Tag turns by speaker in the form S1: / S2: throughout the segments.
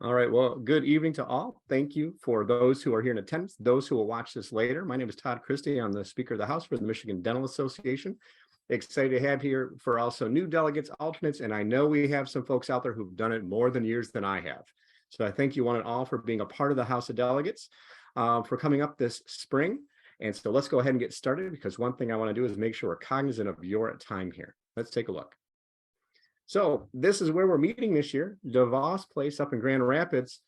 S1: All right, well, good evening to all. Thank you for those who are here in attendance, those who will watch this later. My name is Todd Christie. I'm the Speaker of the House for the Michigan Dental Association. Excited to have here for also new delegates, alternates, and I know we have some folks out there who've done it more years than I have. So I thank you one and all for being a part of the House of Delegates for coming up this spring. And so let's go ahead and get started, because one thing I want to do is make sure we're cognizant of your time here. Let's take a look. So this is where we're meeting this year, DeVos Place up in Grand Rapids.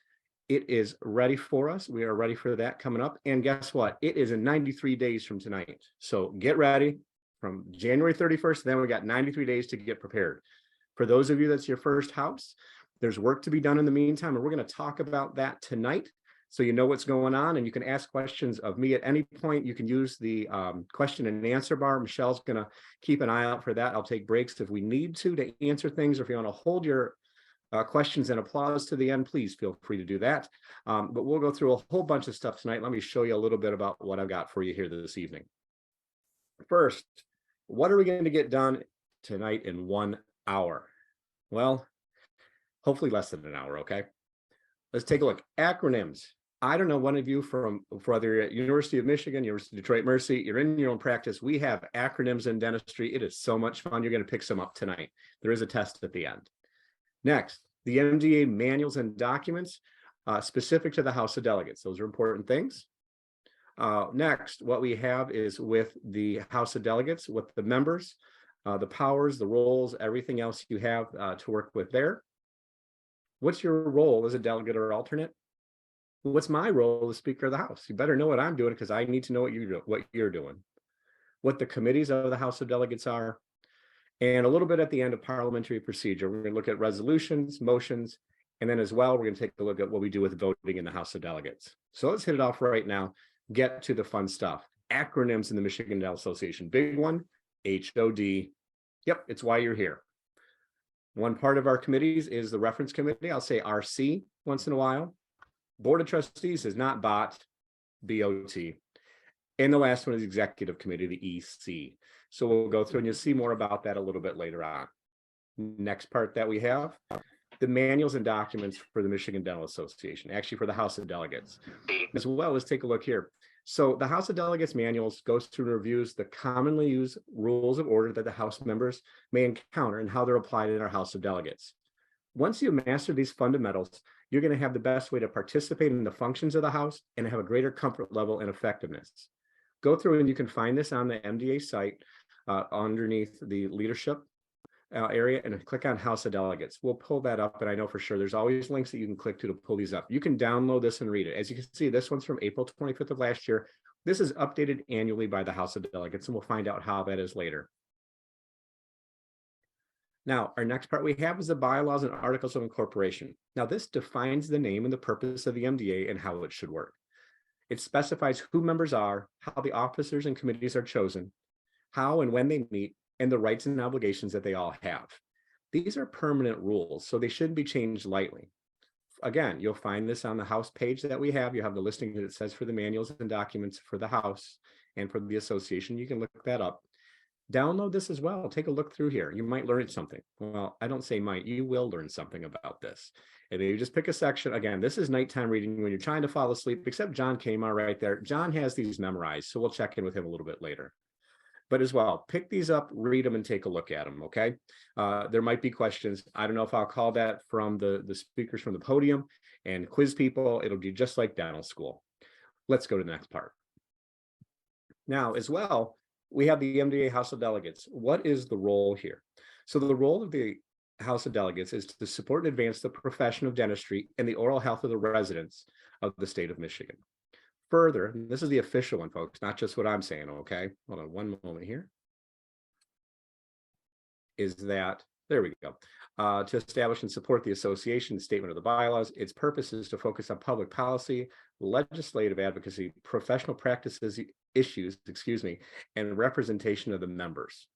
S1: It is ready for us. We are ready for that coming up. And guess what? It is in 93 days from tonight. So get ready from January 31st. Then we got 93 days to get prepared. For those of you that's your first house, there's work to be done in the meantime. And we're going to talk about that tonight, so you know what's going on, and you can ask questions of me at any point. You can use the question and answer bar. Michelle's going to keep an eye out for that. I'll take breaks if we need to answer things, or if you want to hold your questions and applause to the end, please feel free to do that. But we'll go through a whole bunch of stuff tonight. Let me show you a little bit about what I've got for you here this evening. First, what are we going to get done tonight in 1 hour? Well, hopefully less than an hour, okay? Let's take a look. Acronyms. I don't know, one of you from whether you're at University of Michigan, University of Detroit Mercy, you're in your own practice. We have acronyms in dentistry. It is so much fun. You're going to pick some up tonight. There is a test at the end. Next, the MDA manuals and documents specific to the House of Delegates. Those are important things. Next, what we have is with the House of Delegates, with the members, the powers, the roles, everything else you have to work with there. What's your role as a delegate or alternate? What's my role as Speaker of the House? You better know what I'm doing, because I need to know what you're doing. What the committees of the House of Delegates are, and a little bit at the end of parliamentary procedure. We're going to look at resolutions, motions, and then as well, we're going to take a look at what we do with voting in the House of Delegates. So let's hit it off right now. Get to the fun stuff. Acronyms in the Michigan Dental Association. Big one, HOD. Yep, it's why you're here. One part of our committees is the reference committee. I'll say RC once in a while. Board of Trustees is not BOT, BOT. And the last one is Executive Committee, the EC. So we'll go through and you'll see more about that a little bit later on. Next part that we have, the manuals and documents for the Michigan Dental Association, actually for the House of Delegates. As well, let's take a look here. So the House of Delegates manuals goes through and reviews the commonly used rules of order that the House members may encounter and how they're applied in our House of Delegates. Once you master these fundamentals, you're going to have the best way to participate in the functions of the House and have a greater comfort level and effectiveness. Go through and you can find this on the MDA site underneath the leadership area, and click on House of Delegates. We'll pull that up, and I know for sure there's always links that you can click to pull these up. You can download this and read it. As you can see, this one's from April 25th of last year. This is updated annually by the House of Delegates, and we'll find out how that is later. Now, our next part we have is the bylaws and articles of incorporation. Now, this defines the name and the purpose of the MDA and how it should work. It specifies who members are, how the officers and committees are chosen, how and when they meet, and the rights and obligations that they all have. These are permanent rules, so they shouldn't be changed lightly. Again, you'll find this on the House page that we have. You have the listing that it says for the manuals and documents for the House and for the association. You can look that up. Download this as well. Take a look through here. You might learn something. Well, I don't say might, you will learn something about this. And you just pick a section. Again, this is nighttime reading when you're trying to fall asleep, except John Kamar right there. John has these memorized, so we'll check in with him a little bit later. But as well, pick these up, read them, and take a look at them, okay? There might be questions. I don't know if I'll call that from the speakers from the podium and quiz people. It'll be just like dental school. Let's go to the next part. Now, as well, we have the MDA House of Delegates. What is the role here? So the role of the House of Delegates is to support and advance the profession of dentistry and the oral health of the residents of the state of Michigan. Further, this is the official one, folks, not just what I'm saying, okay? Hold on one moment here. Is that, there we go. To establish and support the association statement of the bylaws. Its purpose is to focus on public policy, legislative advocacy, professional practices issues, and representation of the members.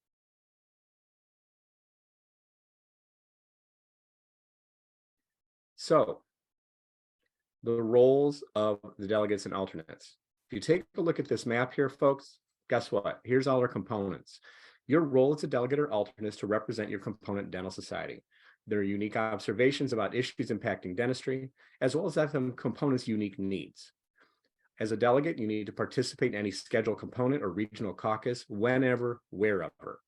S1: So the roles of the delegates and alternates. If you take a look at this map here, folks, guess what? Here's all our components. Your role as a delegate or alternate is to represent your component dental society. their unique observations about issues impacting dentistry, as well as that component's unique needs. As a delegate, you need to participate in any scheduled component or regional caucus whenever, wherever,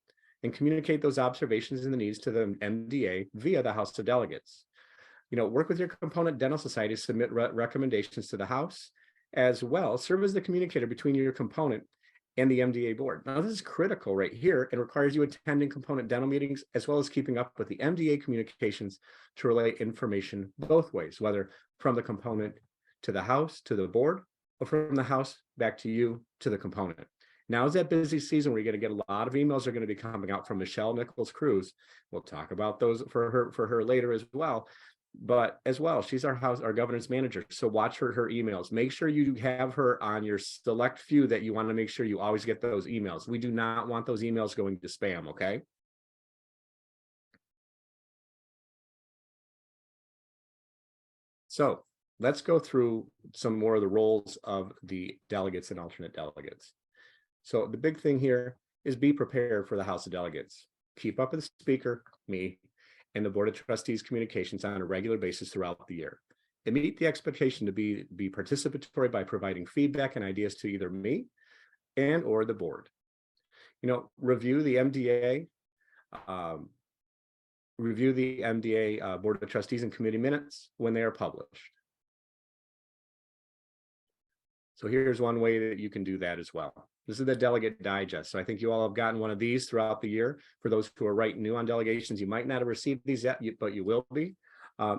S1: and communicate those observations and the needs to the MDA via the House of Delegates. Work with your component dental society to submit recommendations to the House, as well serve as the communicator between your component and the MDA board. Now, this is critical right here. It requires you attending component dental meetings, as well as keeping up with the MDA communications to relay information both ways, whether from the component to the House, to the board, or from the House back to you, to the component. Now is that busy season where you're going to get a lot of emails are going to be coming out from Michelle Nichols-Cruz. We'll talk about those for her later as well. But as well, she's our governance manager. So watch her emails. Make sure you have her on your select few that you want to make sure you always get those emails. We do not want those emails going to spam, okay? So let's go through some more of the roles of the delegates and alternate delegates. So the big thing here is be prepared for the House of Delegates. Keep up with the speaker, me, and the Board of Trustees communications on a regular basis throughout the year. And meet the expectation to be participatory by providing feedback and ideas to either me and or the board. Review the MDA, Board of Trustees and committee minutes when they are published. So here's one way that you can do that as well. This is the Delegate Digest. So I think you all have gotten one of these throughout the year. For those who are right new on delegations, you might not have received these yet, but you will be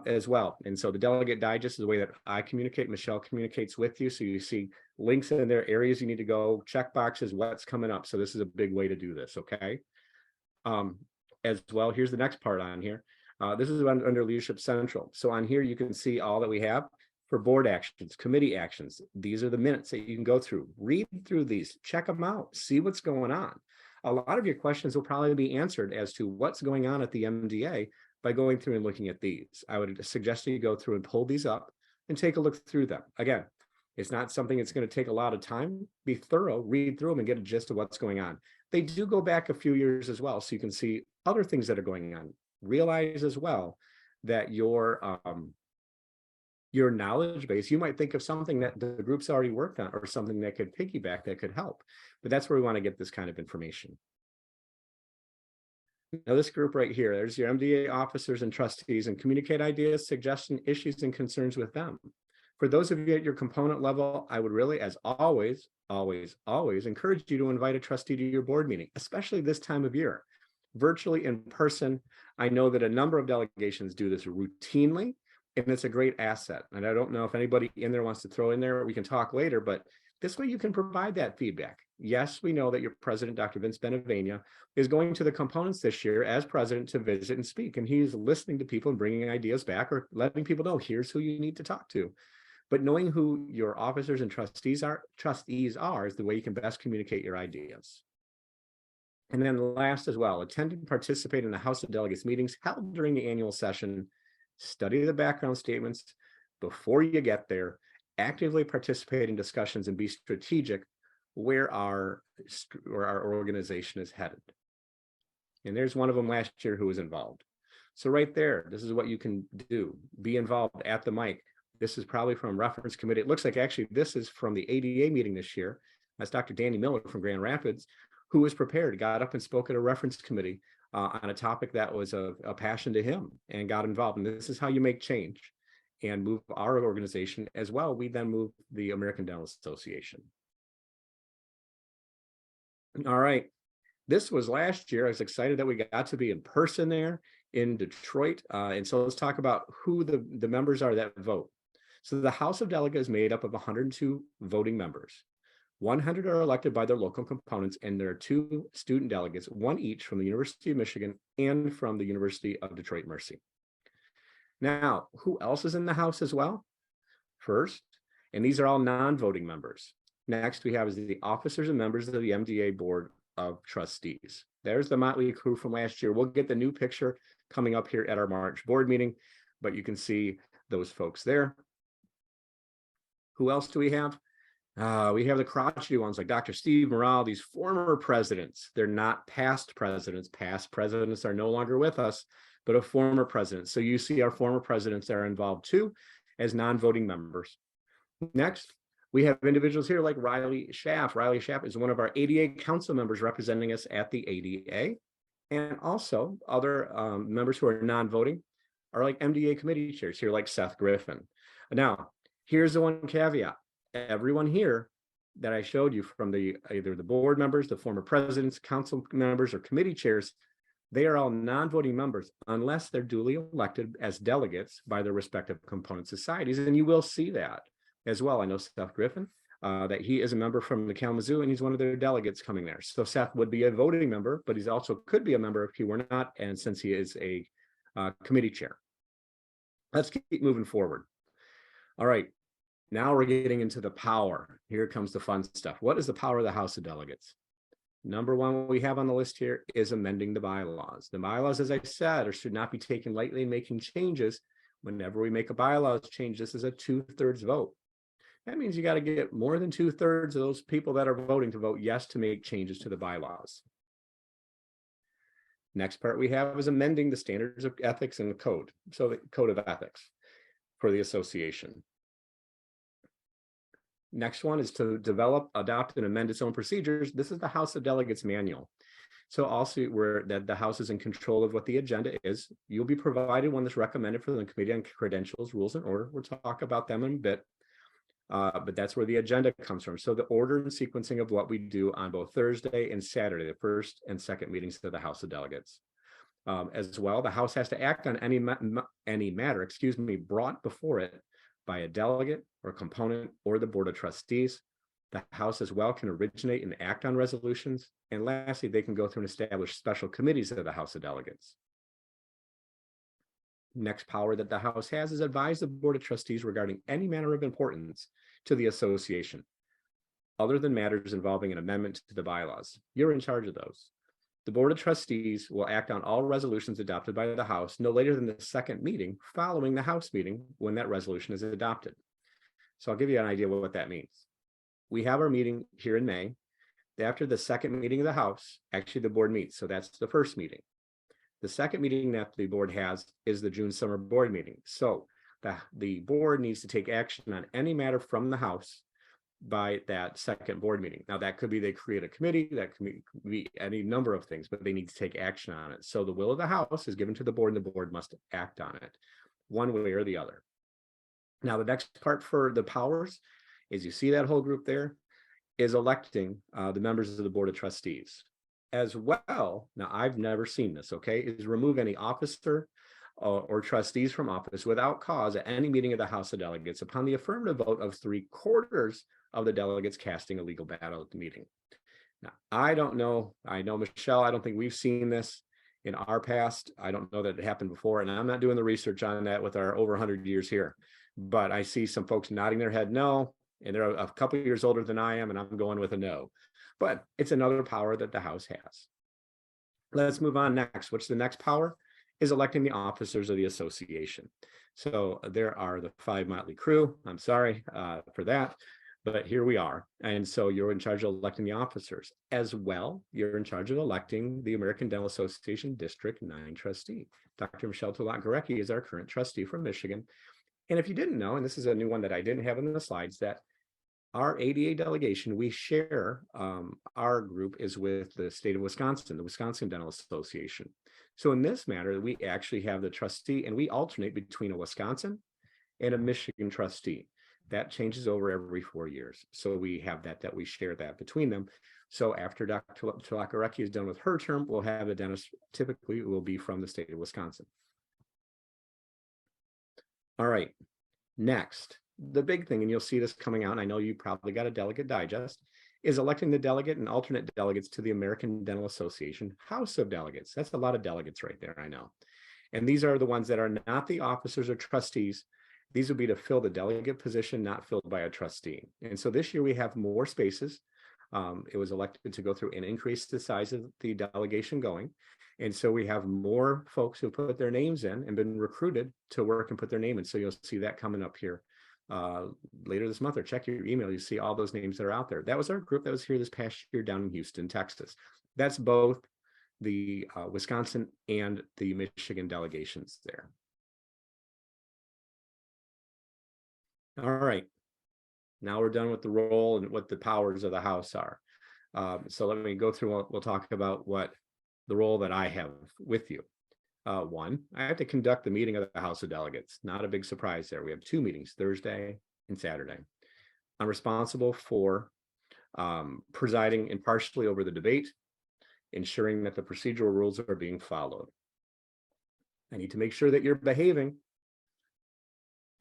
S1: as well. And so the Delegate Digest is the way that I communicate. Michelle communicates with you. So you see links in there, areas you need to go, check boxes, what's coming up. So this is a big way to do this, okay? As well, here's the next part on here. This is under Leadership Central. So on here, you can see all that we have. For board actions, committee actions, these are the minutes that you can go through. Read through these, check them out, see what's going on. A lot of your questions will probably be answered as to what's going on at the MDA by going through and looking at these. I would suggest you go through and pull these up and take a look through them. Again, it's not something that's going to take a lot of time. Be thorough, read through them and get a gist of what's going on. They do go back a few years as well, so you can see other things that are going on. Realize as well that your knowledge base, you might think of something that the group's already worked on or something that could piggyback, that could help. But that's where we want to get this kind of information. Now this group right here, there's your MDA officers and trustees, and communicate ideas, suggestions, issues, and concerns with them. For those of you at your component level, I would really, as always, encourage you to invite a trustee to your board meeting, especially this time of year. Virtually, in person, I know that a number of delegations do this routinely, and it's a great asset. And I don't know if anybody in there wants to throw in there, we can talk later, but this way you can provide that feedback. Yes, we know that your president, Dr. Vince Benavenia, is going to the components this year as president to visit and speak. And he's listening to people and bringing ideas back or letting people know, here's who you need to talk to. But knowing who your officers and trustees are is the way you can best communicate your ideas. And then last as well, attend and participate in the House of Delegates meetings held during the annual session. Study the background statements before you get there, actively participate in discussions, and be strategic where our organization is headed. And there's one of them last year who was involved. So right there, this is what you can do. Be involved at the mic. This is probably from reference committee. It looks like actually this is from the ADA meeting this year. That's Dr. Danny Miller from Grand Rapids, who was prepared, got up and spoke at a reference committee on a topic that was a passion to him and got involved. And this is how you make change and move our organization as well. We then move the American Dental Association. All right. This was last year. I was excited that we got to be in person there in Detroit. And so let's talk about who the members are that vote. So the House of Delegates is made up of 102 voting members. 100 are elected by their local components, and there are 2 student delegates, one each from the University of Michigan and from the University of Detroit Mercy. Now, who else is in the House as well? First, and these are all non-voting members. Next, we have is the officers and members of the MDA Board of Trustees. There's the motley crew from last year. We'll get the new picture coming up here at our March board meeting, but you can see those folks there. Who else do we have? We have the crotchety ones like Dr. Steve Morale, these former presidents. They're not past presidents. Past presidents are no longer with us, but of former presidents. So you see our former presidents that are involved too as non-voting members. Next, we have individuals here like Riley Schaff. Riley Schaff is one of our ADA council members representing us at the ADA. And also other members who are non-voting are like MDA committee chairs here, like Seth Griffin. Now, here's the one caveat. Everyone here that I showed you from either the board members, the former presidents, council members, or committee chairs, they are all non-voting members unless they're duly elected as delegates by their respective component societies. And you will see that as well. I know Seth Griffin, that he is a member from the Kalamazoo, and he's one of their delegates coming there. So Seth would be a voting member, but he's also could be a member if he were not, and since he is a committee chair. Let's keep moving forward. All right, now we're getting into the power. Here comes the fun stuff. What is the power of the House of Delegates? Number one we have on the list here is amending the bylaws. The bylaws, as I said, should not be taken lightly in making changes. Whenever we make a bylaws change, this is a 2/3 vote. That means you got to get more than 2/3 of those people that are voting to vote yes to make changes to the bylaws. Next part we have is amending the standards of ethics and the code. So the code of ethics for the association. Next one is to develop, adopt, and amend its own procedures. This is the House of Delegates manual. So also where that the House is in control of what the agenda is. You'll be provided one that's recommended for the Committee on Credentials, Rules, and Order. We'll talk about them in a bit. But that's where the agenda comes from. So the order and sequencing of what we do on both Thursday and Saturday, the first and second meetings of the House of Delegates. As well, the House has to act on any matter, brought before it by a delegate or component or the Board of Trustees. The House as well can originate and act on resolutions. And lastly, they can go through and establish special committees of the House of Delegates. Next power that the House has is advise the Board of Trustees regarding any matter of importance to the association, other than matters involving an amendment to the bylaws. You're in charge of those. The Board of Trustees will act on all resolutions adopted by the House no later than the second meeting following the House meeting when that resolution is adopted. So I'll give you an idea of what that means. We have our meeting here in May. After the second meeting of the House, actually the board meets. So that's the first meeting. The second meeting that the board has is the June summer board meeting. So the board needs to take action on any matter from the House by that second board meeting. Now that could be they create a committee, that can be any number of things, but they need to take action on it. So the will of the House is given to the board and the board must act on it one way or the other. Now the next part for the powers is you see that whole group there is electing the members of the Board of Trustees. As well, now I've never seen this, okay, is remove any officer or trustees from office without cause at any meeting of the House of Delegates upon the affirmative vote of 3/4 of the delegates casting a legal ballot at the meeting. Now, I don't know, I know Michelle, I don't think we've seen this in our past. I don't know that it happened before, and I'm not doing the research on that with our over 100 years here, but I see some folks nodding their head no, and they're a couple of years older than I am, and I'm going with a no. But it's another power that the House has. Let's move on next. What's the next power? Is electing the officers of the association. So there are the 5 motley crew. I'm sorry for that, but here we are. And so you're in charge of electing the officers. As well, you're in charge of electing the American Dental Association District 9 trustee. Dr. Michelle Tulak-Gorecki is our current trustee from Michigan. And if you didn't know, and this is a new one that I didn't have in the slides, that our ADA delegation, we share, our group is with the state of Wisconsin, the Wisconsin Dental Association. So in this matter, we actually have the trustee and we alternate between a Wisconsin and a Michigan trustee. That changes over every 4 years. So we have that we share that between them. So after Dr. Tulak-Gorecki is done with her term, we'll have a dentist, typically will be from the state of Wisconsin. All right, next. The big thing, and you'll see this coming out, and I know you probably got a delegate digest, is electing the delegate and alternate delegates to the American Dental Association House of Delegates. That's a lot of delegates right there, I know. And these are the ones that are not the officers or trustees. These would be to fill the delegate position, not filled by a trustee. And so this year we have more spaces. It was elected to go through and increase the size of the delegation going. And so we have more folks who put their names in and been recruited to work and put their name in. So you'll see that coming up here later this month, or check your email. You see all those names that are out there. That was our group that was here this past year down in Houston, Texas. That's both the Wisconsin and the Michigan delegations there. All right, now we're done with the role and what the powers of the House are. So let me go through, we'll talk about what the role that I have with you. One, I have to conduct the meeting of the House of Delegates. Not a big surprise there. We have 2 meetings, Thursday and Saturday. I'm responsible for presiding impartially over the debate, ensuring that the procedural rules are being followed. I need to make sure that you're behaving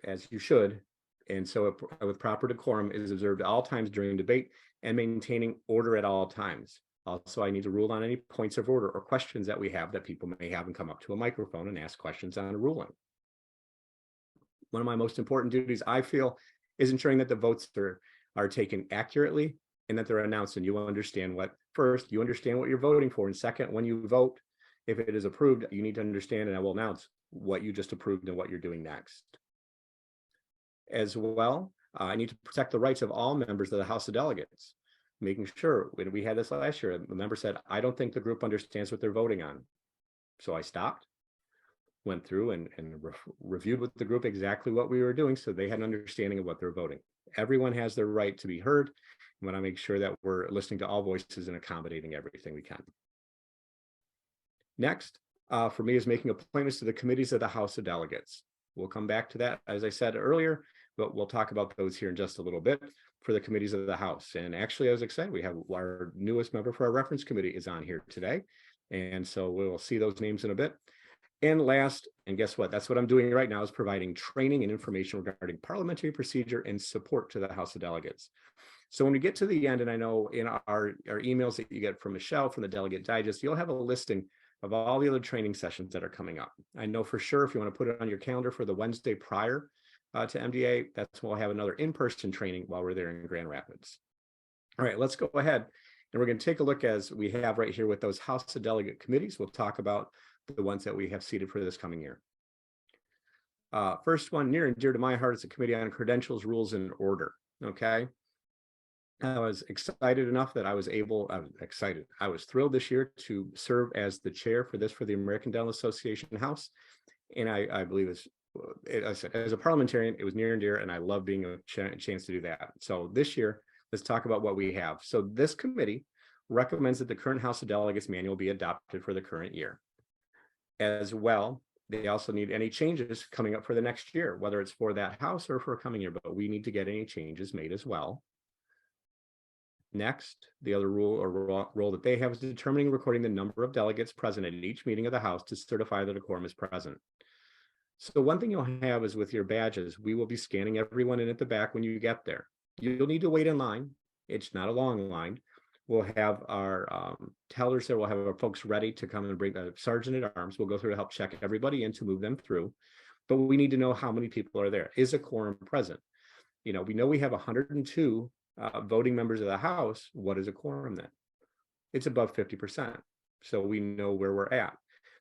S1: as you should, and so with proper decorum is observed at all times during debate and maintaining order at all times. Also, I need to rule on any points of order or questions that we have that people may have and come up to a microphone and ask questions on a ruling. One of my most important duties, I feel, is ensuring that the votes are taken accurately and that they're announced and you understand first, you understand what you're voting for. And second, when you vote, if it is approved, you need to understand, and I will announce what you just approved and what you're doing next. As well, I need to protect the rights of all members of the House of Delegates, making sure, when we had this last year, the member said, I don't think the group understands what they're voting on. So I stopped, went through and reviewed with the group exactly what we were doing so they had an understanding of what they're voting. Everyone has their right to be heard. We want to make sure that we're listening to all voices and accommodating everything we can. Next, for me, is making appointments to the committees of the House of Delegates. We'll come back to that, as I said earlier, but we'll talk about those here in just a little bit for the committees of the House. And actually, I was excited, we have our newest member for our reference committee is on here today. And so we'll see those names in a bit. And last, and guess what? That's what I'm doing right now, is providing training and information regarding parliamentary procedure and support to the House of Delegates. So when we get to the end, and I know in our emails that you get from Michelle from the Delegate Digest, you'll have a listing of all the other training sessions that are coming up. I know for sure if you want to put it on your calendar for the Wednesday prior to MDA, that's when we'll have another in-person training while we're there in Grand Rapids. All right, let's go ahead and we're going to take a look, as we have right here with those House of Delegate committees. We'll talk about the ones that we have seated for this coming year. First one, near and dear to my heart, is the Committee on Credentials, Rules, and Order. Okay. I was excited enough that I was thrilled this year to serve as the chair for the American Dental Association House. And I believe as a parliamentarian, it was near and dear, and I love being a chance to do that. So this year, let's talk about what we have. So this committee recommends that the current House of Delegates manual be adopted for the current year. As well, they also need any changes coming up for the next year, whether it's for that house or for a coming year, but we need to get any changes made as well. Next, the other rule or role that they have is determining and recording the number of delegates present at each meeting of the House to certify that a quorum is present. So one thing you'll have is with your badges, we will be scanning everyone in at the back when you get there. You'll need to wait in line. It's not a long line. We'll have our tellers there. We'll have our folks ready to come and bring the sergeant at arms. We'll go through to help check everybody in to move them through. But we need to know how many people are there. Is a quorum present? You know, we know we have 102 voting members of the House. What is a quorum then? It's above 50%. So we know where we're at.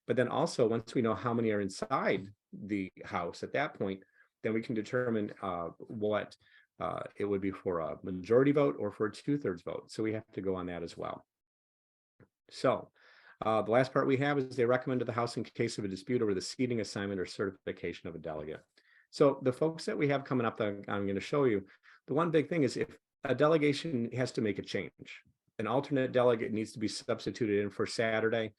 S1: But then also, once we know how many are inside the House at that point, then we can determine what it would be for a majority vote or for a 2/3 vote. So we have to go on that as well. So the last part we have is they recommend to the House in case of a dispute over the seating assignment or certification of a delegate. So the folks that we have coming up that I'm going to show you, the one big thing is if a delegation has to make a change, an alternate delegate needs to be substituted in for Saturday.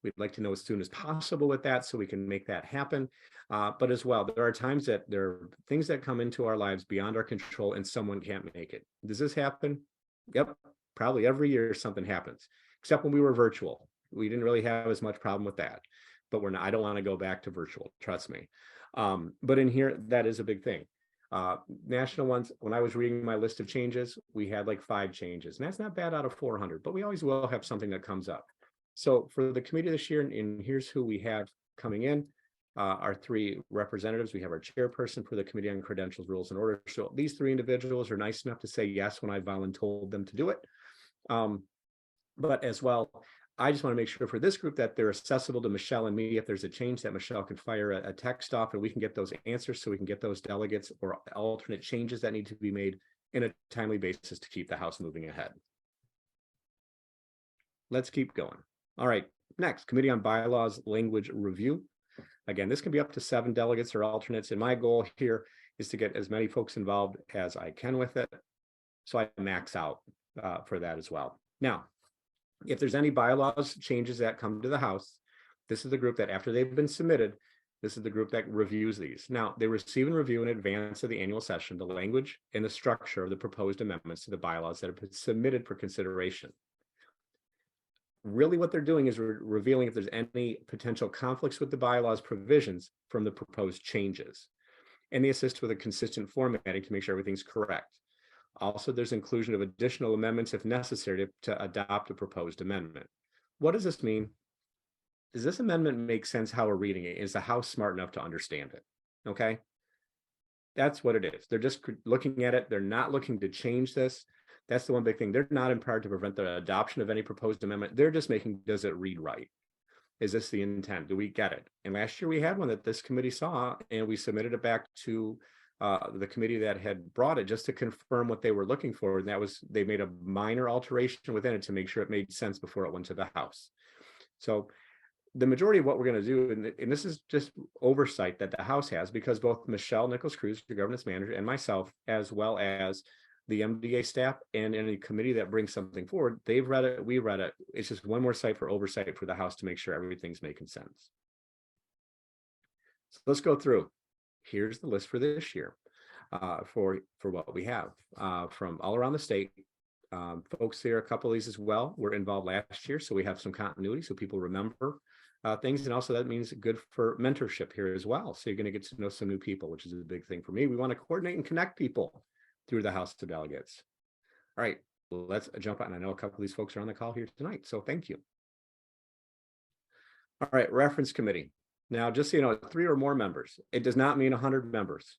S1: We'd like to know as soon as possible with that so we can make that happen. But as well, there are times that there are things that come into our lives beyond our control and someone can't make it. Does this happen? Yep, probably every year something happens, except when we were virtual. We didn't really have as much problem with that, but I don't want to go back to virtual, trust me. But in here, that is a big thing. National ones, when I was reading my list of changes, we had like 5 changes, and that's not bad out of 400, but we always will have something that comes up. So for the committee this year, and here's who we have coming in, our 3 representatives. We have our chairperson for the Committee on Credentials, Rules, and Order. So these 3 individuals are nice enough to say yes when I volunteered them to do it. But as well, I just want to make sure for this group that they're accessible to Michelle and me. If there's a change, that Michelle can fire a text off and we can get those answers so we can get those delegates or alternate changes that need to be made in a timely basis to keep the House moving ahead. Let's keep going. All right, Next, Committee on Bylaws Language Review. Again, this can be up to 7 delegates or alternates, and my goal here is to get as many folks involved as I can with it, so I max out for that as well. Now, if there's any bylaws changes that come to the House, this is the group that, after they've been submitted, this is the group that reviews these. Now, they receive and review in advance of the annual session the language and the structure of the proposed amendments to the bylaws that have been submitted for consideration. Really what they're doing is revealing if there's any potential conflicts with the bylaws provisions from the proposed changes. And they assist with a consistent formatting to make sure everything's correct. Also, there's inclusion of additional amendments if necessary to adopt a proposed amendment. What does this mean? Does this amendment make sense how we're reading it? Is the House smart enough to understand it? Okay. That's what it is. They're just looking at it. They're not looking to change this. That's the one big thing. They're not empowered to prevent the adoption of any proposed amendment. They're just making, does it read right? Is this the intent? Do we get it? And last year we had one that this committee saw, and we submitted it back to the committee that had brought it just to confirm what they were looking for. And that was, they made a minor alteration within it to make sure it made sense before it went to the House. So the majority of what we're going to do, and this is just oversight that the House has, because both Michelle Nichols-Cruz, the governance manager, and myself, as well as the MDA staff and any committee that brings something forward, they've read it, we read it. It's just one more site for oversight for the House to make sure everything's making sense. So let's go through. Here's the list for this year for what we have from all around the state. Folks here, a couple of these as well were involved last year, so we have some continuity so people remember things, and also that means good for mentorship here as well. So you're going to get to know some new people, which is a big thing for me. We want to coordinate and connect people through the House of Delegates. All right, let's jump on. I know a couple of these folks are on the call here tonight, so thank you. All right, reference committee. Now, just so you know, 3 or more members. It does not mean 100 members.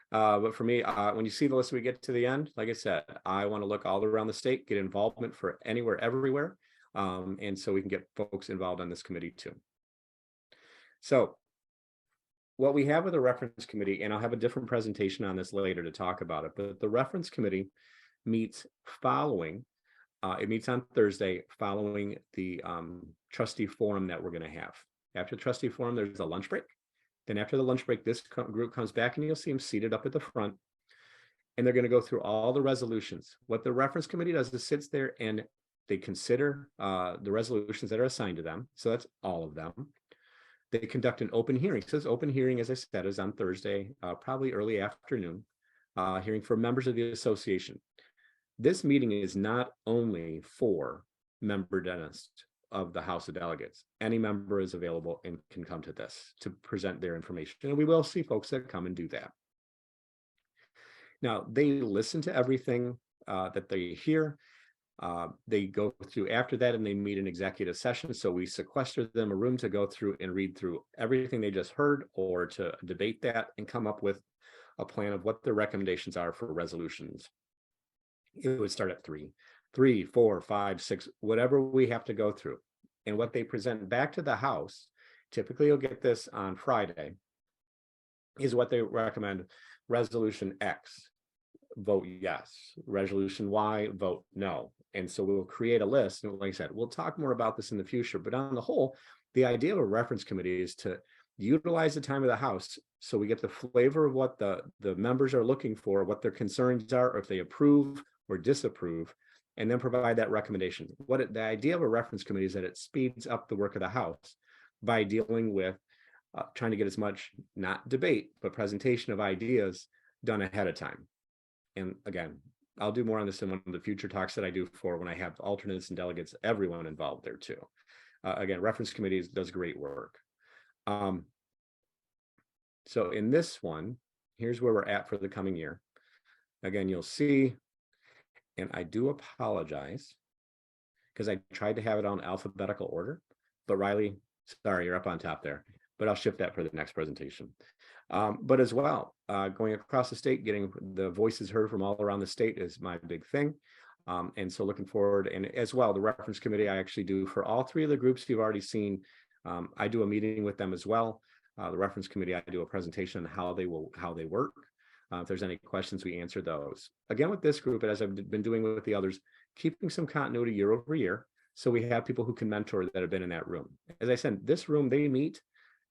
S1: But for me, when you see the list we get to the end, like I said, I want to look all around the state, get involvement for anywhere, everywhere. And so we can get folks involved on this committee too. So what we have with the reference committee, and I'll have a different presentation on this later to talk about it, but the reference committee meets following, it meets on Thursday following the trustee forum that we're going to have. After the trustee forum, there's a lunch break. Then after the lunch break, this group comes back and you'll see them seated up at the front, and they're going to go through all the resolutions. What the reference committee does is sits there and they consider the resolutions that are assigned to them. So that's all of them. They conduct an open hearing. So this open hearing, as I said, is on Thursday, probably early afternoon, hearing for members of the association. This meeting is not only for member dentists of the House of Delegates. Any member is available and can come to this to present their information. And we will see folks that come and do that. Now, they listen to everything that they hear. They go through after that and they meet in executive session. So we sequester them a room to go through and read through everything they just heard, or to debate that and come up with a plan of what their recommendations are for resolutions. It would start at 3, 4, 5, 6, whatever we have to go through. And what they present back to the House, typically you'll get this on Friday, is what they recommend. Resolution X, vote yes. Resolution Y, vote no. And so we'll create a list. And like I said, we'll talk more about this in the future. But on the whole, the idea of a reference committee is to utilize the time of the House so we get the flavor of what the members are looking for, what their concerns are, or if they approve or disapprove, and then provide that recommendation. The idea of a reference committee is that it speeds up the work of the House by dealing with trying to get as much, not debate, but presentation of ideas done ahead of time. And again, I'll do more on this in one of the future talks that I do for when I have alternates and delegates, everyone involved there too. Again, reference committees does great work. So in this one, here's where we're at for the coming year. Again, you'll see, and I do apologize because I tried to have it on alphabetical order, but Riley, sorry, you're up on top there, but I'll shift that for the next presentation. But as well, going across the state, getting the voices heard from all around the state is my big thing. And so looking forward, and as well, the reference committee I actually do for all 3 of the groups you've already seen. I do a meeting with them as well. The reference committee, I do a presentation on how they work. If there's any questions, we answer those. Again, with this group, as I've been doing with the others, keeping some continuity year over year. So we have people who can mentor that have been in that room. As I said, this room they meet,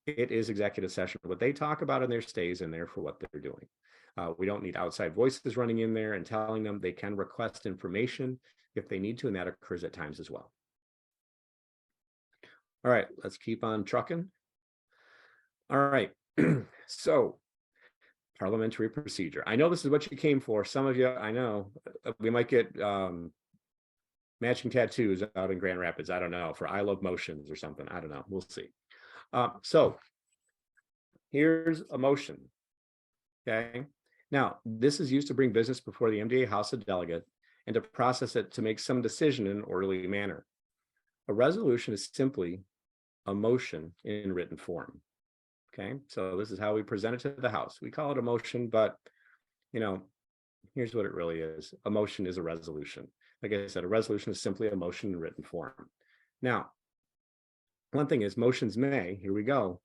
S1: it is executive session. What they talk about in there stays in there for what they're doing. We don't need outside voices running in there and telling them. They can request information if they need to, and that occurs at times as well. All right, let's keep on trucking. All right, so parliamentary procedure. I know this is what you came for. Some of you, I know, we might get matching tattoos out in Grand Rapids. I don't know, for I love motions or something. I don't know. We'll see. So here's a motion. Okay. Now, this is used to bring business before the MDA House of Delegates and to process it to make some decision in an orderly manner. A resolution is simply a motion in written form. Okay, so this is how we present it to the House. We call it a motion, but here's what it really is. A motion is a resolution. Like I said, a resolution is simply a motion in written form. Now, one thing is motions may, here we go,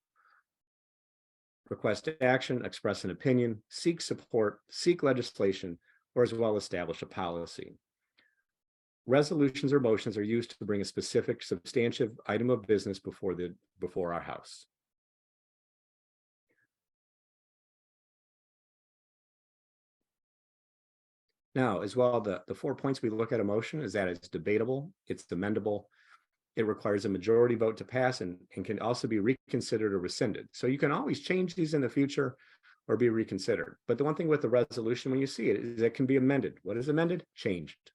S1: request action, express an opinion, seek support, seek legislation, or as well establish a policy. Resolutions or motions are used to bring a specific substantive item of business before our House. Now, as well, the 4 points we look at a motion is that it's debatable, it's amendable, it requires a majority vote to pass, and can also be reconsidered or rescinded. So you can always change these in the future or be reconsidered. But the one thing with the resolution, when you see it, is it can be amended. What is amended? Changed.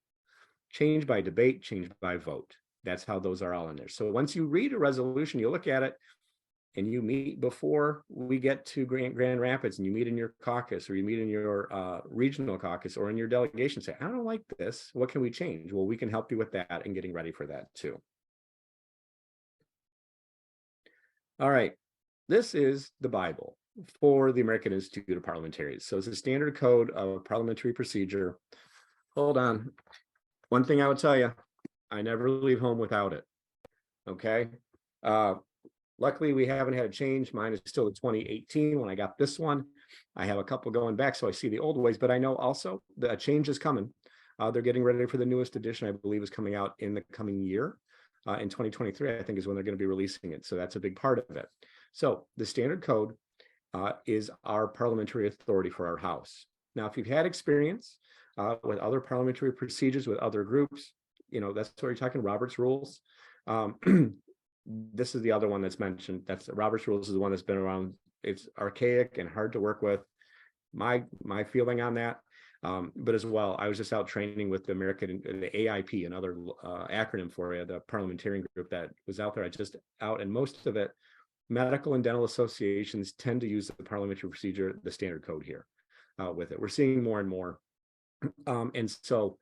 S1: Changed by debate, changed by vote. That's how those are all in there. So once you read a resolution, you look at it, and you meet before we get to Grand Rapids, and you meet in your caucus, or you meet in your regional caucus, or in your delegation, say, I don't like this. What can we change? Well, we can help you with that and getting ready for that too. All right, this is the Bible for the American Institute of Parliamentarians. So it's a standard code of parliamentary procedure. Hold on. One thing I would tell you, I never leave home without it. Okay. Luckily, we haven't had a change. Mine is still the 2018 when I got this one. I have a couple going back, so I see the old ways, but I know also the change is coming. They're getting ready for the newest edition, I believe, is coming out in the coming year. In 2023, I think, is when they're going to be releasing it. So that's a big part of it. So the standard code is our parliamentary authority for our House. Now, if you've had experience with other parliamentary procedures with other groups, that's what you're talking Robert's rules. This is the other one that's mentioned. That's Robert's rules is the one that's been around. It's archaic and hard to work with. My feeling on that. But as well, I was just out training with the AIP, another acronym for you, the parliamentarian group that was out there. And most of it, medical and dental associations tend to use the parliamentary procedure, the standard code here with it. We're seeing more and more. And so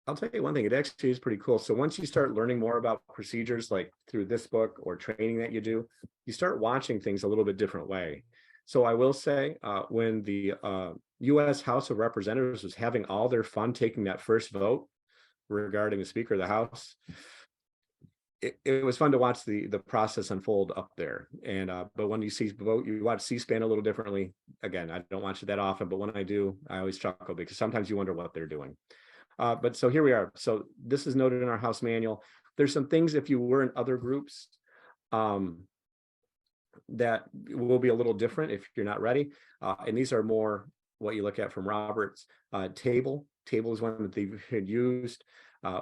S1: I'll tell you one thing, it actually is pretty cool. So once you start learning more about procedures, like through this book or training that you do, you start watching things a little bit different way. So I will say when the U.S. House of Representatives was having all their fun taking that first vote regarding the Speaker of the House, it was fun to watch the process unfold up there. And but when you watch C-SPAN a little differently. Again, I don't watch it that often, but when I do, I always chuckle because sometimes you wonder what they're doing. But so here we are. So this is noted in our House manual. There's some things, if you were in other groups, that will be a little different if you're not ready. And these are more what you look at from Roberts. Table is one that they've used.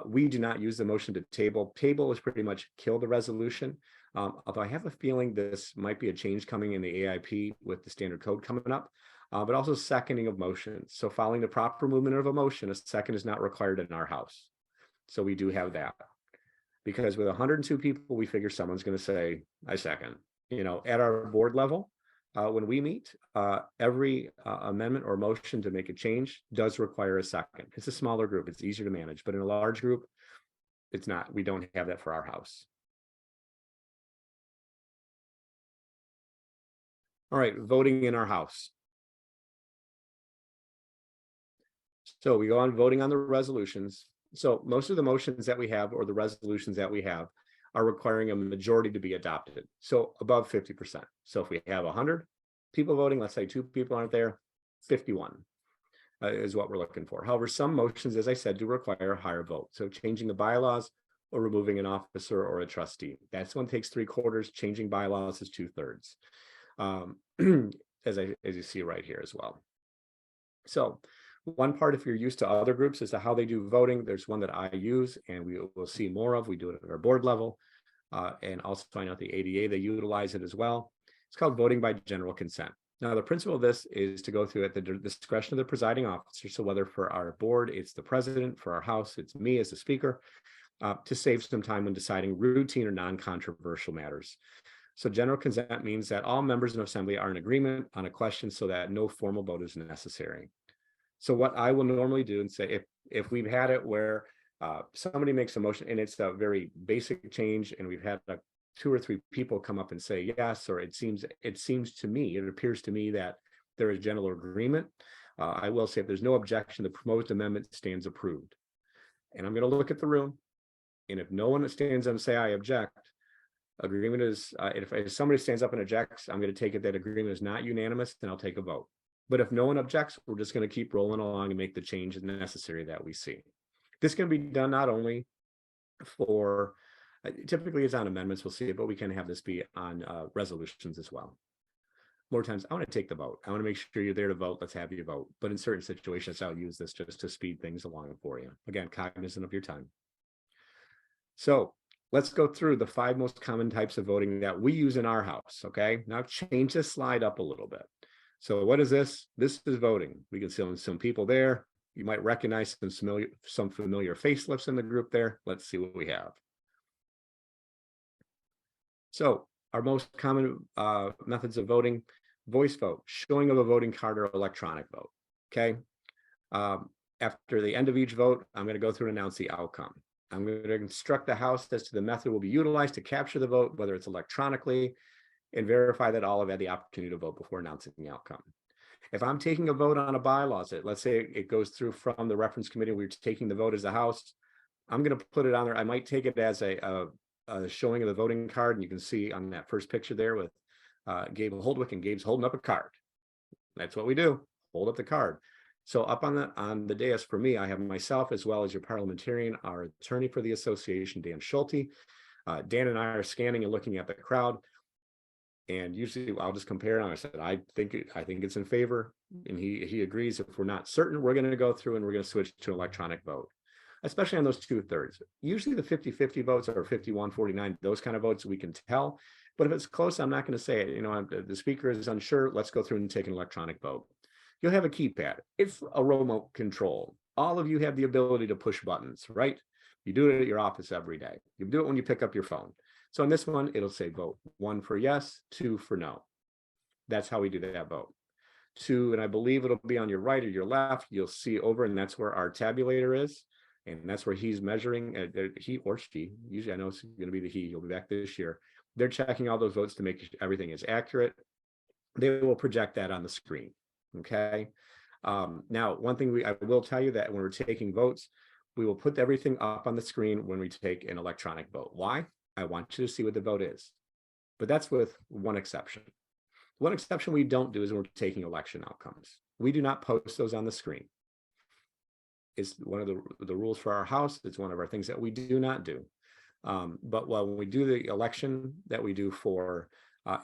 S1: We do not use the motion to table. Table is pretty much kill the resolution. Although I have a feeling this might be a change coming in the AIP with the standard code coming up. But also seconding of motions. So following the proper movement of a motion, a second is not required in our House. So we do have that. Because with 102 people, we figure someone's going to say, I second. At our board level, when we meet, every amendment or motion to make a change does require a second. It's a smaller group. It's easier to manage. But in a large group, it's not. We don't have that for our House. All right, voting in our House. So we go on voting on the resolutions. So most of the motions that we have or the resolutions that we have are requiring a majority to be adopted. So above 50%. So if we have 100 people voting, let's say 2 people aren't there, 51 is what we're looking for. However, some motions, as I said, do require a higher vote. So changing the bylaws or removing an officer or a trustee. That's one takes 3/4. Changing bylaws is 2/3. As you see right here as well. So one part, if you're used to other groups, as to how they do voting, there's one that I use and we will see more of. We do it at our board level. And also find out the ADA, they utilize it as well. It's called voting by general consent. Now, the principle of this is to go through at the discretion of the presiding officer. So whether for our board, it's the president, for our house, it's me as the speaker, to save some time when deciding routine or non-controversial matters. So general consent means that all members of the assembly are in agreement on a question so that no formal vote is necessary. So what I will normally do and say, if we've had it where somebody makes a motion and it's a very basic change and we've had 2 or 3 people come up and say yes, or it seems to me, it appears to me that there is general agreement, I will say if there's no objection, the proposed amendment stands approved. And I'm going to look at the room, and if no one stands up and say I object, agreement is, if somebody stands up and objects, I'm going to take it that agreement is not unanimous, and I'll take a vote. But if no one objects, we're just going to keep rolling along and make the changes necessary that we see. This can be done not only for, typically it's on amendments, we'll see it, but we can have this be on resolutions as well. More times, I want to take the vote. I want to make sure you're there to vote. Let's have you vote. But in certain situations, I'll use this just to speed things along for you. Again, cognizant of your time. So let's go through the 5 most common types of voting that we use in our house. Okay, now change this slide up a little bit. So what is this? This is voting. We can see some people there. You might recognize some familiar facelifts in the group there. Let's see what we have. So our most common methods of voting: voice vote, showing of a voting card, or electronic vote. Okay. After the end of each vote, I'm going to go through and announce the outcome. I'm going to instruct the House as to the method will be utilized to capture the vote, whether it's electronically, and verify that all have had the opportunity to vote before announcing the outcome. If I'm taking a vote on a bylaws, let's say it goes through from the reference committee, we're taking the vote as the House, I'm going to put it on there. I might take it as a showing of the voting card, and you can see on that first picture there with Gabe Holdwick, and Gabe's holding up a card. That's what we do, hold up the card. So up on the dais for me, I have myself as well as your parliamentarian, our attorney for the association, Dan Schulte. Dan and I are scanning and looking at the crowd. And usually I'll just compare it. I said, I think it's in favor. And he agrees. If we're not certain, we're going to go through and we're going to switch to electronic vote, especially on those 2/3. Usually the 50-50 votes are 51-49, those kind of votes we can tell. But if it's close, I'm not going to say it. You know, the speaker is unsure. Let's go through and take an electronic vote. You'll have a keypad. It's a remote control. All of you have the ability to push buttons, right? You do it at your office every day. You do it when you pick up your phone. So in this one, it'll say vote 1 for yes, 2 for no. That's how we do that vote. 2, and I believe it'll be on your right or your left. You'll see over, and that's where our tabulator is. And that's where he's measuring, he or she, usually I know it's going to be the he, he'll be back this year. They're checking all those votes to make sure everything is accurate. They will project that on the screen. Okay. Now, one thing I will tell you that when we're taking votes, we will put everything up on the screen when we take an electronic vote. Why? I want you to see what the vote is. But that's with one exception. One exception we don't do is when we're taking election outcomes. We do not post those on the screen. It's one of the rules for our house. It's one of our things that we do not do. But when we do the election that we do for,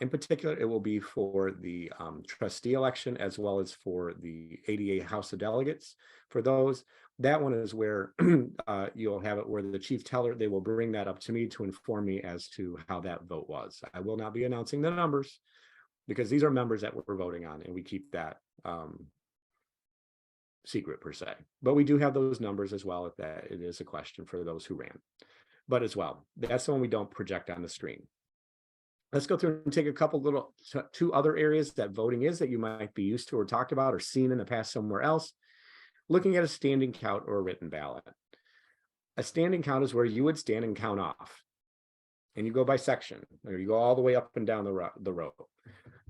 S1: in particular, it will be for the trustee election as well as for the ADA House of Delegates. For those, that one is where you'll have it where the chief teller, they will bring that up to me to inform me as to how that vote was. I will not be announcing the numbers because these are members that we're voting on, and we keep that secret per se. But we do have those numbers as well if that it is a question for those who ran. But as well, that's the one we don't project on the screen. Let's go through and take a couple two other areas that voting is that you might be used to or talked about or seen in the past somewhere else. Looking at a standing count or a written ballot. A standing count is where you would stand and count off. And you go by section, or you go all the way up and down the row.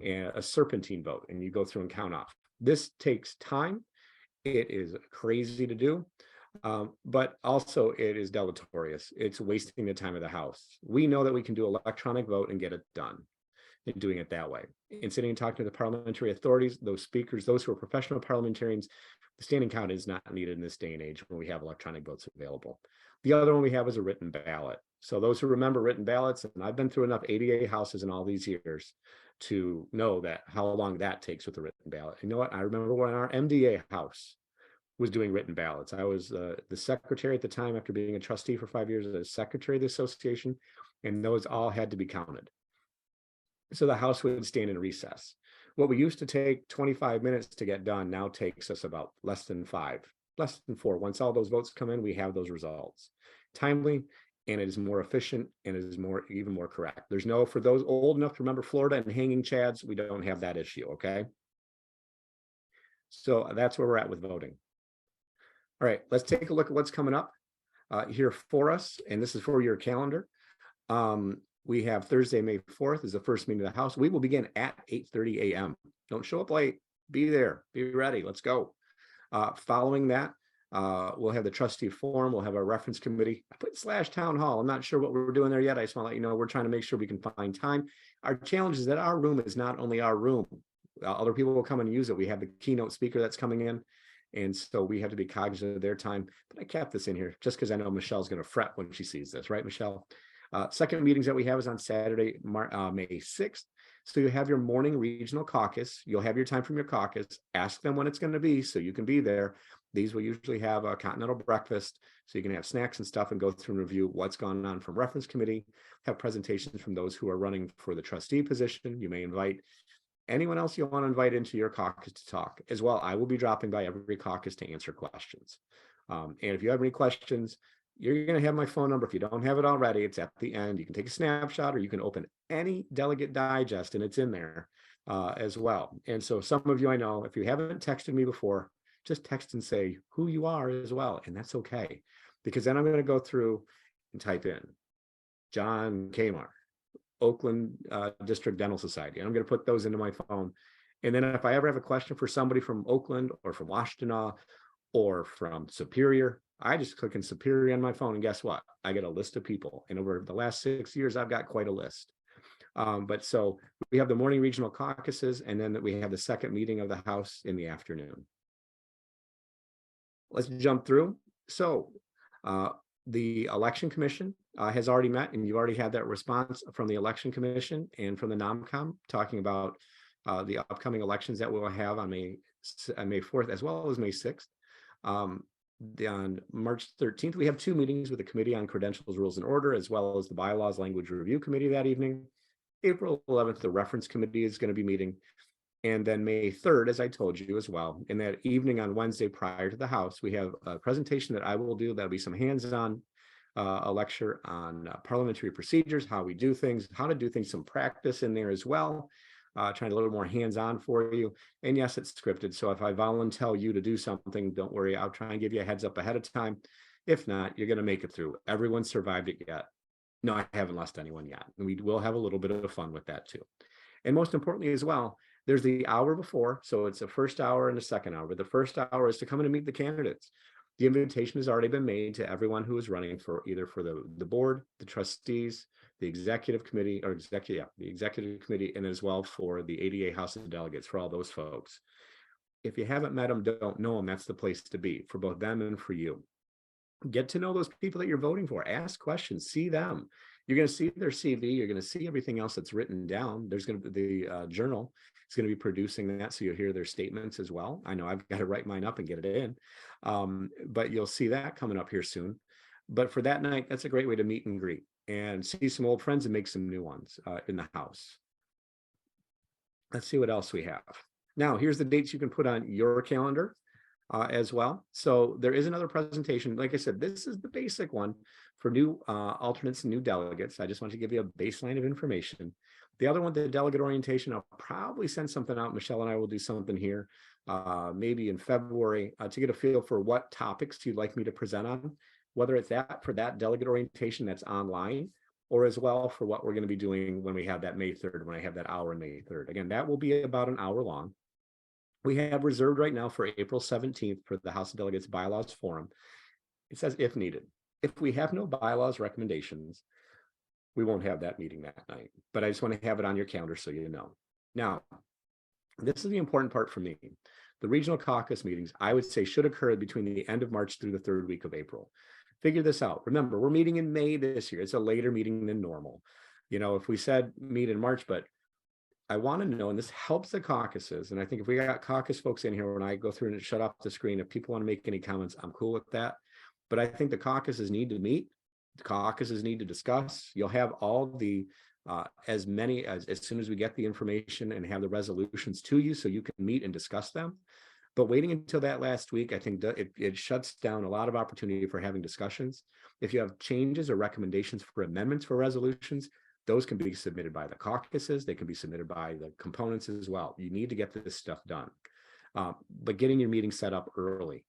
S1: And a serpentine vote, and you go through and count off. This takes time. It is crazy to do. But also it is deleterious. It's wasting the time of the House. We know that we can do electronic vote and get it done. and doing it that way. And sitting and talking to the parliamentary authorities, those speakers, those who are professional parliamentarians, the standing count is not needed in this day and age when we have electronic votes available. The other one we have is a written ballot. So those who remember written ballots, and I've been through enough ADA houses in all these years to know that how long that takes with a written ballot. You know what? I remember when our MDA house was doing written ballots. I was the secretary at the time after being a trustee for 5 years as secretary of the association, and those all had to be counted. So the House would stand in recess. What we used to take 25 minutes to get done now takes us about less than 5, less than 4. Once all those votes come in, we have those results. Timely, and it is more efficient, and it is even more correct. There's no, for those old enough to remember Florida and hanging chads, we don't have that issue, okay? So that's where we're at with voting. All right, let's take a look at what's coming up here for us, and this is for your calendar. We have Thursday, May 4th is the first meeting of the House. We will begin at 8:30 a.m. Don't show up late. Be there. Be ready. Let's go. Following that, we'll have the trustee forum. We'll have our reference committee. I put /town hall. I'm not sure what we're doing there yet. I just want to let you know we're trying to make sure we can find time. Our challenge is that our room is not only our room. Other people will come and use it. We have the keynote speaker that's coming in. And so we have to be cognizant of their time. But I kept this in here just because I know Michelle's going to fret when she sees this, right, Michelle? Second meetings that we have is on Saturday, May 6th. So you have your morning regional caucus. You'll have your time from your caucus. Ask them when it's going to be so you can be there. These will usually have a continental breakfast, so you can have snacks and stuff and go through and review what's gone on from reference committee, have presentations from those who are running for the trustee position. You may invite anyone else you want to invite into your caucus to talk as well. I will be dropping by every caucus to answer questions. And if you have any questions, you're going to have my phone number. If you don't have it already, it's at the end. You can take a snapshot or you can open any delegate digest and it's in there as well. And so some of you I know, if you haven't texted me before, just text and say who you are as well. And that's okay. Because then I'm going to go through and type in John Kmar, Oakland District Dental Society. And I'm going to put those into my phone. And then if I ever have a question for somebody from Oakland or from Washtenaw or from Superior, I just click in Superior on my phone, and guess what? I get a list of people. And over the last 6 years, I've got quite a list. But so we have the morning regional caucuses, and then we have the second meeting of the House in the afternoon. Let's jump through. So the Election Commission has already met, and you've already had that response from the Election Commission and from the NOMCOM talking about the upcoming elections that we'll have on May 4th as well as May 6th. On March 13th, we have 2 meetings with the Committee on Credentials, Rules, and Order, as well as the Bylaws Language Review Committee that evening. April 11th, the Reference Committee is going to be meeting. And then May 3rd, as I told you as well, in that evening on Wednesday prior to the House, we have a presentation that I will do. That'll be some hands-on, a lecture on parliamentary procedures, how we do things, how to do things, some practice in there as well. Trying a little more hands-on for you. And yes, it's scripted. So if I volunteer you to do something, don't worry. I'll try and give you a heads up ahead of time. If not, you're going to make it through. Everyone survived it yet. No, I haven't lost anyone yet. And we will have a little bit of fun with that too. And most importantly as well, there's the hour before. So it's the first hour and the second hour. But the first hour is to come in and meet the candidates. The invitation has already been made to everyone who is running for either for the board, the trustees, the executive committee, or the executive committee, and as well for the ADA House of Delegates, for all those folks. If you haven't met them, don't know them, that's the place to be for both them and for you. Get to know those people that you're voting for. Ask questions, see them. You're going to see their CV. You're going to see everything else that's written down. There's going to be the journal. It's going to be producing that, so you'll hear their statements as well. I know I've got to write mine up and get it in, but you'll see that coming up here soon. But for that night, that's a great way to meet and greet and see some old friends and make some new ones in the House. Let's see what else we have. Now, here's the dates you can put on your calendar as well. So there is another presentation. Like I said, this is the basic one for new alternates and new delegates. I just want to give you a baseline of information. The other one, the delegate orientation, I'll probably send something out. Michelle and I will do something here, maybe in February, to get a feel for what topics you'd like me to present on, whether it's that for that delegate orientation that's online, or as well for what we're going to be doing when we have that May 3rd, when I have that hour on May 3rd. Again, that will be about an hour long. We have reserved right now for April 17th for the House of Delegates Bylaws Forum. It says if needed. If we have no bylaws recommendations, We won't have that meeting that night, but I just want to have it on your calendar so you know. Now, this is the important part for me. The regional caucus meetings, I would say, should occur between the end of March through the 3rd week of April. Figure this out. Remember, we're meeting in May this year. It's a later meeting than normal. You know, if we said meet in March, but I want to know, and this helps the caucuses, and I think if we got caucus folks in here, when I go through and shut off the screen, if people want to make any comments, I'm cool with that. But I think the caucuses need to meet. The caucuses need to discuss. You'll have all the as soon as we get the information and have the resolutions to you, so you can meet and discuss them. But waiting until that last week, I think it shuts down a lot of opportunity for having discussions. If you have changes or recommendations for amendments for resolutions, those can be submitted by the caucuses. They can be submitted by the components as well. You need to get this stuff done. But getting your meeting set up early.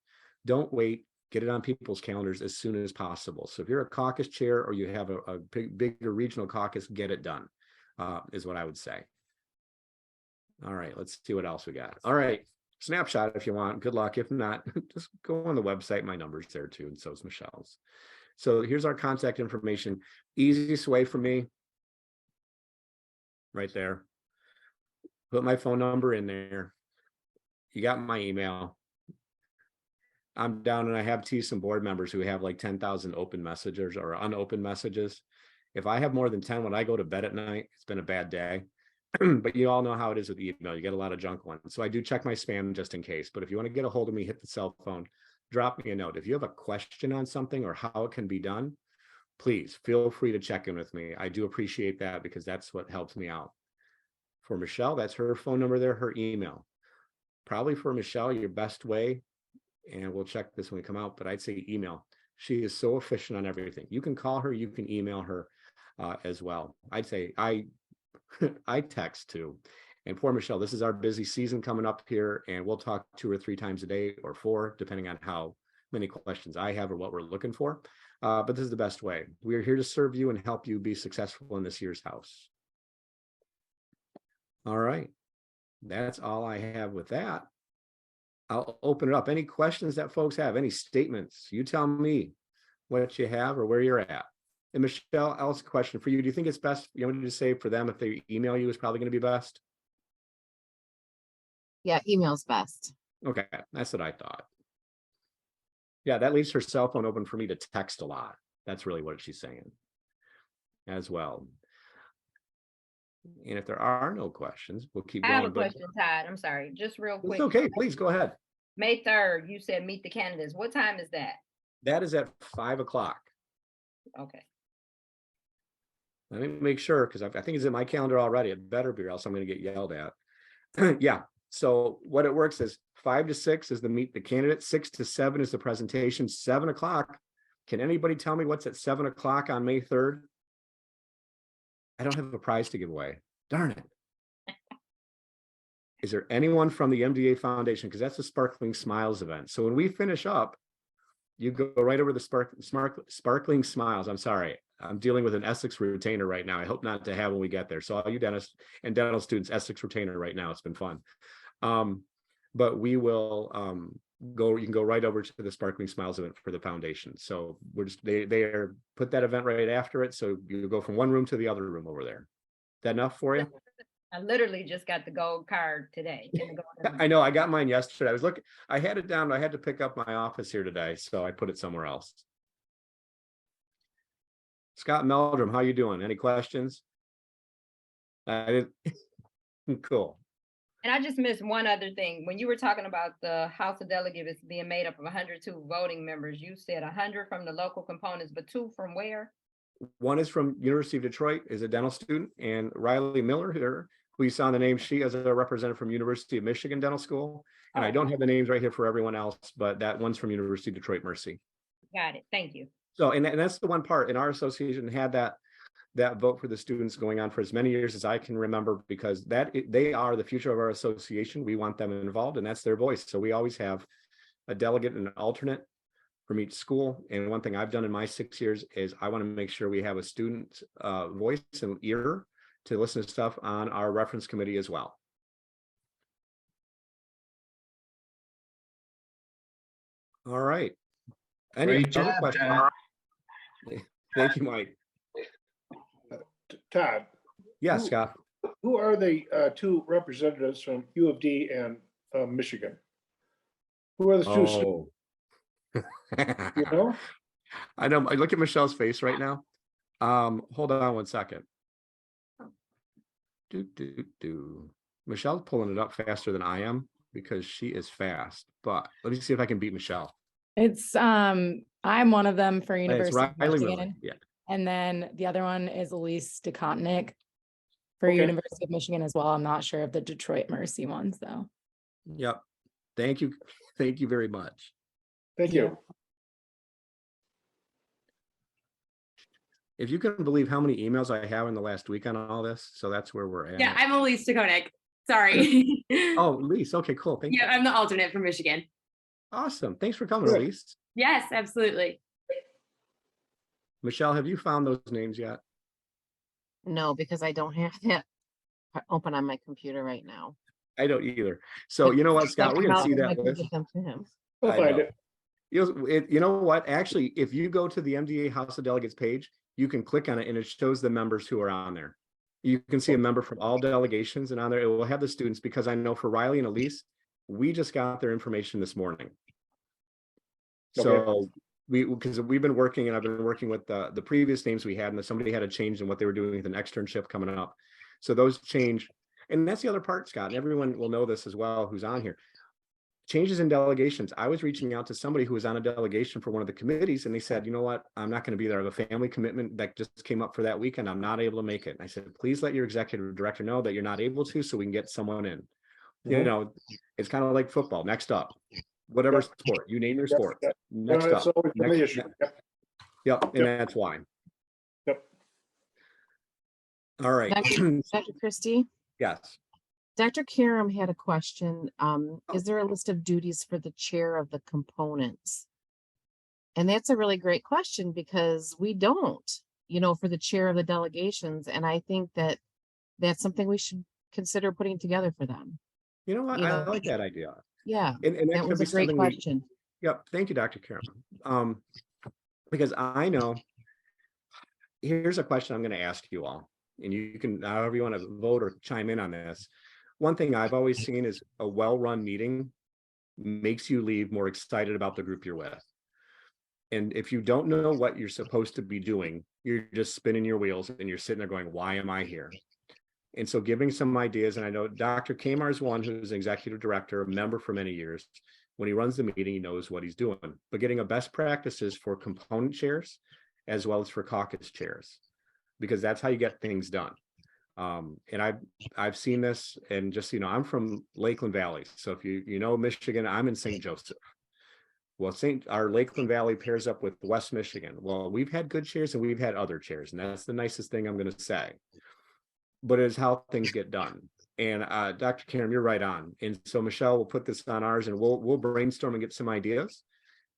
S1: Don't wait. Get it on people's calendars as soon as possible. So if you're a caucus chair or you have a bigger regional caucus, get it done, is what I would say. All right, let's see what else we got. All right, snapshot if you want. Good luck. If not, just go on the website. My number's there too, and so is Michelle's. So here's our contact information. Easiest way for me, right there. Put my phone number in there. You got my email. I'm down and I have some board members who have like 10,000 open messages or unopened messages. If I have more than 10 when I go to bed at night, it's been a bad day. But you all know how it is with email. You get a lot of junk ones. So I do check my spam just in case. But if you want to get a hold of me, hit the cell phone, drop me a note. If you have a question on something or how it can be done, please feel free to check in with me. I do appreciate that because that's what helps me out. For Michelle, that's her phone number there, her email. Probably for Michelle, your best way, and we'll check this when we come out, but I'd say email. She is so efficient on everything. You can call her, you can email her as well. I'd say I text too. And poor Michelle, this is our busy season coming up here, and we'll talk 2 or 3 times a day or 4, depending on how many questions I have or what we're looking for. But this is the best way. We are here to serve you and help you be successful in this year's house. All right, that's all I have with that. I'll open it up. Any questions that folks have, any statements? You tell me what you have or where you're at. And Michelle, I'll ask a question for you. Do you think it's best, you want me to say for them, if they email you is probably going to be best?
S2: Yeah, email's best.
S1: Okay, that's what I thought. Yeah, that leaves her cell phone open for me to text a lot. That's really what she's saying as well. And if there are no questions, we'll keep going.
S3: I have a question, Todd. I'm sorry, just real quick.
S1: It's okay, please go ahead.
S3: May 3rd, you said meet the candidates. What time is that?
S1: That is at 5 o'clock.
S3: Okay.
S1: Let me make sure, because I think it's in my calendar already. It better be, or else I'm going to get yelled at. Yeah. So what it works is 5 to 6 is the meet the candidate. 6 to 7 is the presentation. 7 o'clock. Can anybody tell me what's at 7 o'clock on May 3rd? I don't have a prize to give away. Darn it. Is there anyone from the MDA Foundation? Because that's a Sparkling Smiles event. So when we finish up, you go right over the Sparkling Smiles. I'm sorry. I'm dealing with an Essex retainer right now. I hope not to have when we get there. So all you dentists and dental students, Essex retainer right now. It's been fun. But we will you can go right over to the Sparkling Smiles event for the foundation. So we're just, they are put that event right after it. So you go from one room to the other room over there. That enough for you?
S3: I literally just got the gold card today.
S1: I know, I got mine yesterday. I was looking, I had it down. I had to pick up my office here today, so I put it somewhere else. Scott Meldrum, how you doing? Any questions? I didn't. Cool.
S3: And I just missed one other thing. When you were talking about the House of Delegates being made up of 102 voting members, you said 100 from the local components, but 2 from where?
S1: One is from University of Detroit, is a dental student, and Riley Miller here, who you saw in the name, she is a representative from University of Michigan Dental School. And I don't have the names right here for everyone else, but that one's from University of Detroit Mercy.
S3: Got it. Thank you.
S1: So, and that's the one part in our association had that vote for the students going on for as many years as I can remember, because they are the future of our association. We want them involved, and that's their voice. So we always have a delegate and an alternate from each school. And one thing I've done in my 6 years is I want to make sure we have a student voice and ear to listen to stuff on our reference committee as well. All right. Any other questions? Thank you, Mike.
S2: Todd,
S1: Yes,
S2: Who-
S1: Scott.
S2: who are the two representatives from U of D and Michigan? Who are the two?
S1: Oh.
S2: You know?
S1: I know. I look at Michelle's face right now. Hold on one second. Michelle's pulling it up faster than I am because she is fast. But let me see if I can beat Michelle.
S4: It's I'm one of them for
S1: It's
S4: University of
S1: Riley Miller.
S4: Michigan,
S1: Yeah.
S4: and then the other one is Elise DeContnick for
S2: Okay.
S4: University of Michigan as well. I'm not sure of the Detroit Mercy ones though.
S1: Yep. Thank you. Thank you very much.
S2: Thank
S4: Yeah.
S2: you.
S1: If you can believe how many emails I have in the last week on all this, so that's where we're at.
S5: Yeah, I'm Elise DeContnick. Sorry.
S1: Oh, Elise. Okay, cool. Thank you.
S5: Yeah, I'm the alternate from Michigan.
S1: Awesome. Thanks for coming,
S2: Good.
S1: Elise.
S5: Yes, absolutely.
S1: Michelle, have you found those names yet?
S6: No, because I don't have that open on my computer right now.
S1: I don't either. So you know what, Scott, we're gonna see
S6: I
S1: that
S6: can
S1: list.
S6: give them to him.
S2: We'll
S1: I
S2: find
S1: know.
S2: it.
S1: You know what? Actually, if you go to the MDA House of Delegates page, you can click on it and it shows the members who are on there. You can see a member from all delegations, and on there it will have the students, because I know for Riley and Elise, we just got their information this morning. So because we've been working, and I've been working with the previous names we had, and somebody had a change in what they were doing with an externship coming up. So those change. And that's the other part, Scott, and everyone will know this as well who's on here. Changes in delegations. I was reaching out to somebody who was on a delegation for one of the committees, and they said, you know what, I'm not going to be there. I have a family commitment that just came up for that weekend. I'm not able to make it. And I said, please let your executive director know that you're not able to, so we can get someone in. You
S2: Mhm.
S1: know, it's kind of like football. Next up, whatever
S2: Yep.
S1: sport, you name your
S2: Yep,
S1: sport.
S2: yep.
S1: Next
S2: That's
S1: up.
S2: always been the
S1: Next,
S2: issue. Yep.
S1: yep, and
S2: Yep.
S1: that's why.
S2: Yep.
S1: All right.
S6: Dr. Christie,
S1: Yes.
S6: Dr. Karam had a question. Is there a list of duties for the chair of the components? And that's a really great question because we don't, for the chair of the delegations. And I think that that's something we should consider putting together for them.
S1: You know what?
S6: You
S1: I
S6: know,
S1: like that idea.
S6: Yeah,
S1: And that
S6: that
S1: could
S6: was
S1: be
S6: a great
S1: something
S6: question.
S1: Yep. Thank you, Dr. Karen. Because I know, here's a question I'm going to ask you all, and you can, however you want to vote or chime in on this. One thing I've always seen is a well-run meeting makes you leave more excited about the group you're with. And if you don't know what you're supposed to be doing, you're just spinning your wheels and you're sitting there going, why am I here? And so giving some ideas, and I know Dr. Kamar is one who's an executive director, a member for many years. When he runs the meeting, he knows what he's doing, but getting a best practices for component chairs as well as for caucus chairs, because that's how you get things done. And I've seen this, and just, I'm from Lakeland Valley. So if you know Michigan, I'm in St. Joseph. Well, our Lakeland Valley pairs up with West Michigan. Well, we've had good chairs and we've had other chairs, and that's the nicest thing I'm going to say. But it's how things get done. And Dr. Karen, you're right on. And so Michelle will put this on ours, and we'll brainstorm and get some ideas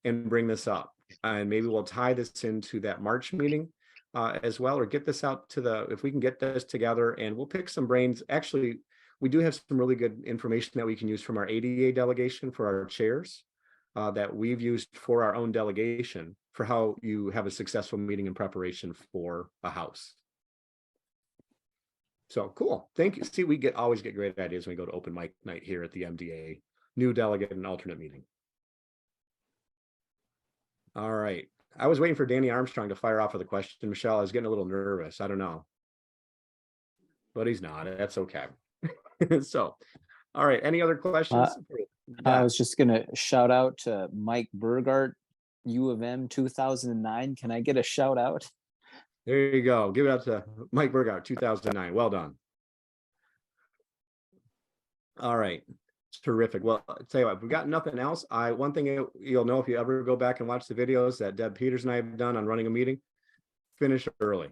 S1: and bring this up. And maybe we'll tie this into that March meeting as well, or get this out to if we can get this together, and we'll pick some brains. Actually, we do have some really good information that we can use from our ADA delegation for our chairs that we've used for our own delegation for how you have a successful meeting in preparation for a house. So cool. Thank you. See, we always get great ideas when we go to open mic night here at the MDA New Delegate and Alternate meeting. All right. I was waiting for Danny Armstrong to fire off with a question. Michelle, I was getting a little nervous. I don't know. But he's not. That's okay. So, all right. Any other questions?
S7: I was just going to shout out to Mike Burgart, U of M 2009. Can I get a shout out?
S1: There you go. Give it up to Mike Burgart, 2009. Well done. All right. Terrific. Well, I'll tell you what, if we've got nothing else, one thing you'll know if you ever go back and watch the videos that Deb Peters and I have done on running a meeting, finish early.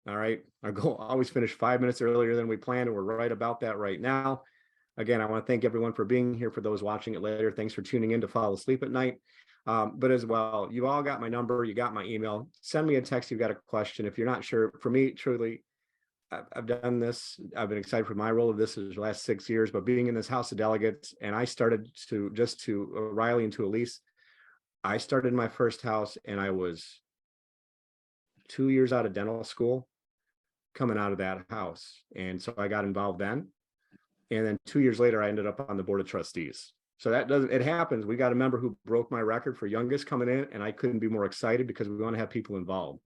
S1: All right. Our goal, always finish 5 minutes earlier than we planned, and we're right about that right now. Again, I want to thank everyone for being here. For those watching it later, thanks for tuning in to fall asleep at night. But as well, you all got my number, you got my email. Send me a text if you've got a question. If you're not sure, for me, truly, I've done this. I've been excited for my role of this is the last 6 years, but being in this House of Delegates, and I started to Riley and to Elise, I started my first house and I was 2 years out of dental school. coming out of that house. And so I got involved then. And then 2 years later, I ended up on the board of trustees. So that doesn't, it happens. We got a member who broke my record for youngest coming in, and I couldn't be more excited because we want to have people involved.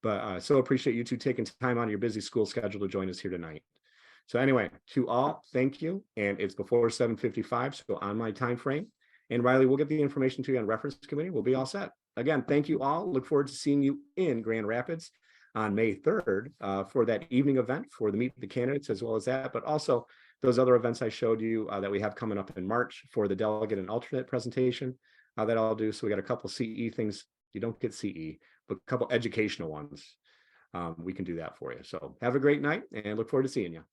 S1: But so appreciate you two taking time out of your busy school schedule to join us here tonight. So anyway, to all, thank you. And it's before 7:55, so on my time frame. And Riley, we'll get the information to you on reference committee. We'll be all set. Again, thank you all. Look forward to seeing you in Grand Rapids on May 3rd for that evening event for the Meet the Candidates, as well as that, but also those other events I showed you that we have coming up in March for the delegate and alternate presentation that I'll do. So we got a couple CE things. You don't get CE, but a couple educational ones. We can do that for you. So have a great night and look forward to seeing you.